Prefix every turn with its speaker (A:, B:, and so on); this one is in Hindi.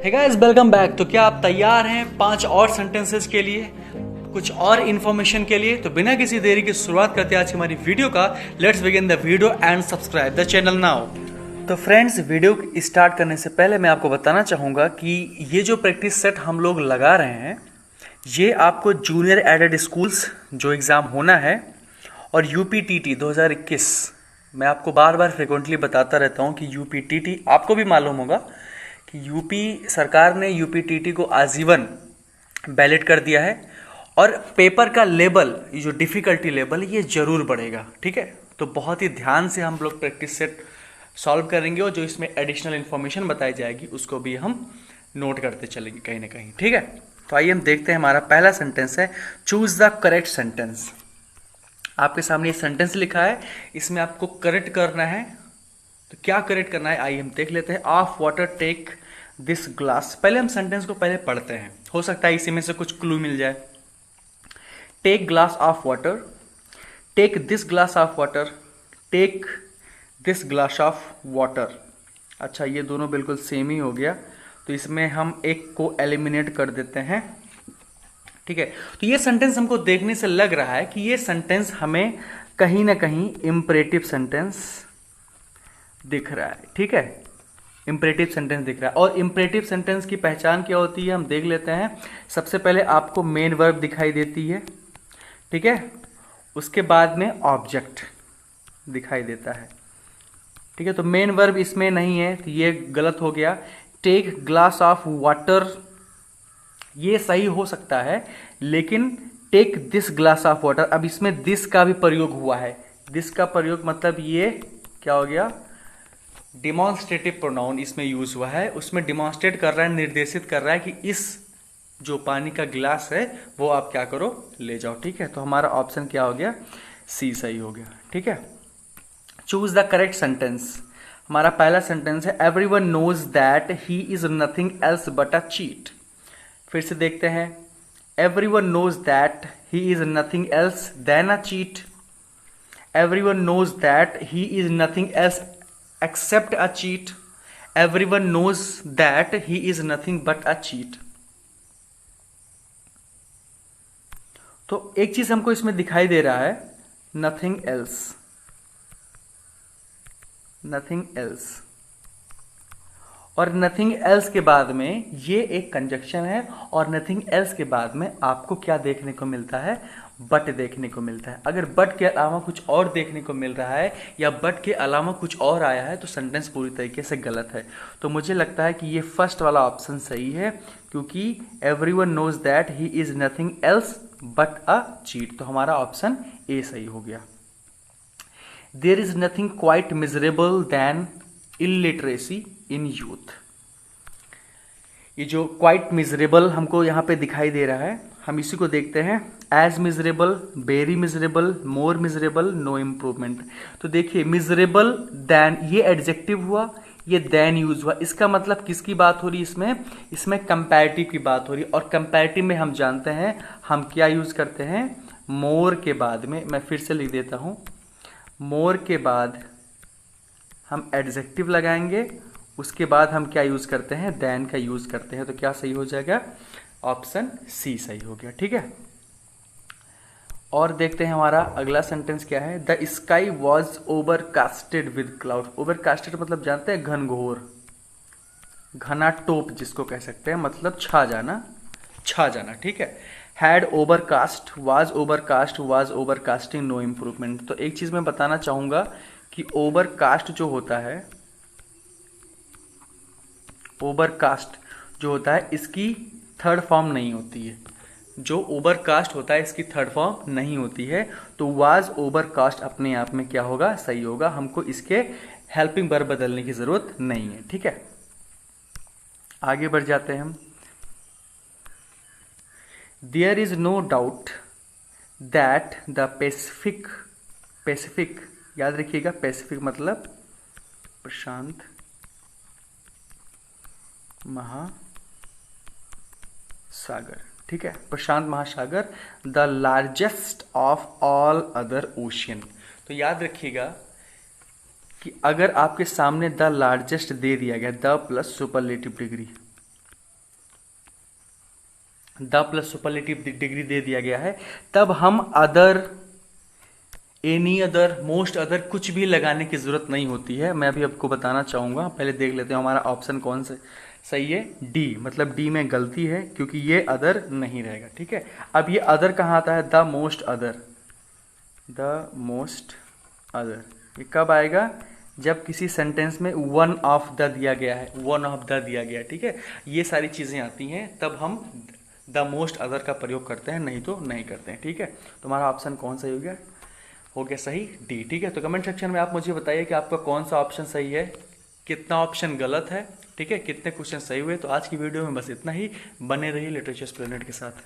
A: Hey guys, welcome back. तो क्या आप तैयार हैं 5 और सेंटेंसेस के लिए, कुछ और इन्फॉर्मेशन के लिए? तो बिना किसी देरी की शुरुआत करते हैं आज की हमारी वीडियो का। Let's begin the video and subscribe the channel now. तो फ्रेंड्स, वीडियो स्टार्ट करने से पहले मैं आपको बताना चाहूँगा कि ये जो प्रैक्टिस सेट हम लोग लगा रहे हैं, ये आपको जूनियर एडेड स्कूल्स जो एग्ज़ाम होना है और यूपीटीटी 2021, मैं आपको बार बार फ्रिक्वेंटली बताता रहता हूँ कि यूपीटीटी, आपको भी मालूम होगा कि यूपी सरकार ने यूपीटीटी को आजीवन वैलिड कर दिया है और पेपर का लेवल, ये जो डिफ़िकल्टी लेवल, ये ज़रूर बढ़ेगा। ठीक है, तो बहुत ही ध्यान से हम लोग प्रैक्टिस सेट सॉल्व करेंगे और जो इसमें एडिशनल इन्फॉर्मेशन बताई जाएगी उसको भी हम नोट करते चलेंगे कहीं ना कहीं। ठीक है, तो आइए हम देखते हैं। हमारा पहला सेंटेंस है चूज द करेक्ट सेंटेंस। आपके सामने ये सेंटेंस लिखा है, इसमें आपको करेक्ट करना है। तो क्या करेक्ट करना है आइए हम देख लेते हैं। Of water take this glass. पहले हम सेंटेंस को पहले पढ़ते हैं, हो सकता है इसी में से कुछ क्लू मिल जाए। Take glass of water, take this glass of water, take this glass of water. अच्छा, ये दोनों बिल्कुल सेम ही हो गया, तो इसमें हम एक को एलिमिनेट कर देते हैं। ठीक है, तो ये सेंटेंस हमको देखने से लग रहा है कि ये सेंटेंस हमें कहीं ना कहीं इंपरेटिव सेंटेंस दिख रहा है। ठीक है, इंपरेटिव सेंटेंस दिख रहा है। और इंपरेटिव सेंटेंस की पहचान क्या होती है हम देख लेते हैं। सबसे पहले आपको मेन वर्ब दिखाई देती है, ठीक है, उसके बाद में ऑब्जेक्ट दिखाई देता है। ठीक है, तो मेन वर्ब इसमें नहीं है तो ये गलत हो गया। टेक ग्लास ऑफ वाटर, ये सही हो सकता है, लेकिन take this glass of water, अब इसमें दिस का भी प्रयोग हुआ है। दिस का प्रयोग मतलब ये क्या हो गया, डिमॉन्स्ट्रेटिव प्रोनाउन इसमें यूज हुआ है। उसमें डिमॉन्स्ट्रेट कर रहा है, निर्देशित कर रहा है कि इस जो पानी का गिलास है वो आप क्या करो, ले जाओ। ठीक है, तो हमारा ऑप्शन क्या हो गया, सी सही हो गया। ठीक है, चूज द करेक्ट सेंटेंस। हमारा पहला सेंटेंस है everyone knows that he is nothing else but a cheat. फिर से देखते हैं। Everyone knows that he is nothing else than a cheat. Everyone knows that he is nothing else except a cheat. Everyone knows that he is nothing but a cheat. तो एक चीज हमको इसमें दिखाई दे रहा है, नथिंग एल्स, नथिंग एल्स, और नथिंग एल्स के बाद में ये एक कंजक्शन है और नथिंग एल्स के बाद में आपको क्या देखने को मिलता है, बट देखने को मिलता है। अगर बट के अलावा कुछ और देखने को मिल रहा है या बट के अलावा कुछ और आया है तो सेंटेंस पूरी तरीके से गलत है। तो मुझे लगता है कि ये फर्स्ट वाला ऑप्शन सही है, क्योंकि everyone knows that he is nothing else but a cheat. तो हमारा ऑप्शन ए सही हो गया। There is nothing quite miserable than illiteracy in youth. ये जो क्वाइट मिजरेबल हमको यहाँ पे दिखाई दे रहा है, हम इसी को देखते हैं। एज मिजरेबल, वेरी मिजरेबल, मोर मिजरेबल, नो इम्प्रूवमेंट। तो देखिए, मिजरेबल देन, ये एडजेक्टिव हुआ, ये देन यूज हुआ। इसका मतलब किसकी बात हो रही है इसमें कंपैरेटिव की बात हो रही है। और कंपैरेटिव में हम जानते हैं हम क्या यूज करते हैं, मोर के बाद में, मैं फिर से लिख देता हूं, मोर के बाद हम एडजेक्टिव लगाएंगे, उसके बाद हम क्या यूज करते हैं, देन का यूज करते हैं। तो क्या सही हो जाएगा, ऑप्शन सी सही हो गया। ठीक है, और देखते हैं हमारा अगला सेंटेंस क्या है। The sky was overcasted with cloud. Overcasted मतलब जानते हैं, घनघोर, घना टोप जिसको कह सकते हैं, मतलब छा जाना, छा जाना। ठीक है, had overcast, was overcast, was overcasting, no improvement. तो एक चीज मैं बताना चाहूंगा कि ओवरकास्ट जो होता है, ओवरकास्ट जो होता है, इसकी थर्ड फॉर्म नहीं होती है। जो ओवरकास्ट होता है इसकी थर्ड फॉर्म नहीं होती है। तो वाज ओवरकास्ट अपने आप में क्या होगा, सही होगा। हमको इसके हेल्पिंग वर्ब बदलने की जरूरत नहीं है। ठीक है, आगे बढ़ जाते हैं हम। There is no doubt that the Pacific, Pacific याद रखिएगा, पैसिफिक मतलब प्रशांत महासागर। ठीक है, प्रशांत महासागर, the largest of all other ocean. तो याद रखिएगा कि अगर आपके सामने द लार्जेस्ट दे दिया गया, the plus superlative degree, the plus superlative degree दे दिया गया है, तब हम other, any other, most other कुछ भी लगाने की जरूरत नहीं होती है। मैं अभी आपको बताना चाहूँगा, पहले देख लेते हैं हमारा ऑप्शन कौन से सही है। डी, मतलब डी में गलती है क्योंकि ये अदर नहीं रहेगा। ठीक है, अब ये अदर कहाँ आता है? The most other. The most other ये कब आएगा? जब किसी सेंटेंस में वन ऑफ द दिया गया है, वन ऑफ द दिया गया है। ठीक है, ये सारी चीज़ें आती हैं तब हम द मोस्ट अदर का प्रयोग करते हैं, नहीं तो नहीं करते हैं। ठीक है, तुम्हारा ऑप्शन कौन सही हो गया? हो गया सही डी। ठीक है, तो कमेंट सेक्शन में आप मुझे बताइए कि आपका कौन सा ऑप्शन सही है, कितना ऑप्शन गलत है। ठीक है, कितने क्वेश्चन सही हुए। तो आज की वीडियो में बस इतना ही। बने रहिए लिटरेचर एस्प्लेनेड के साथ।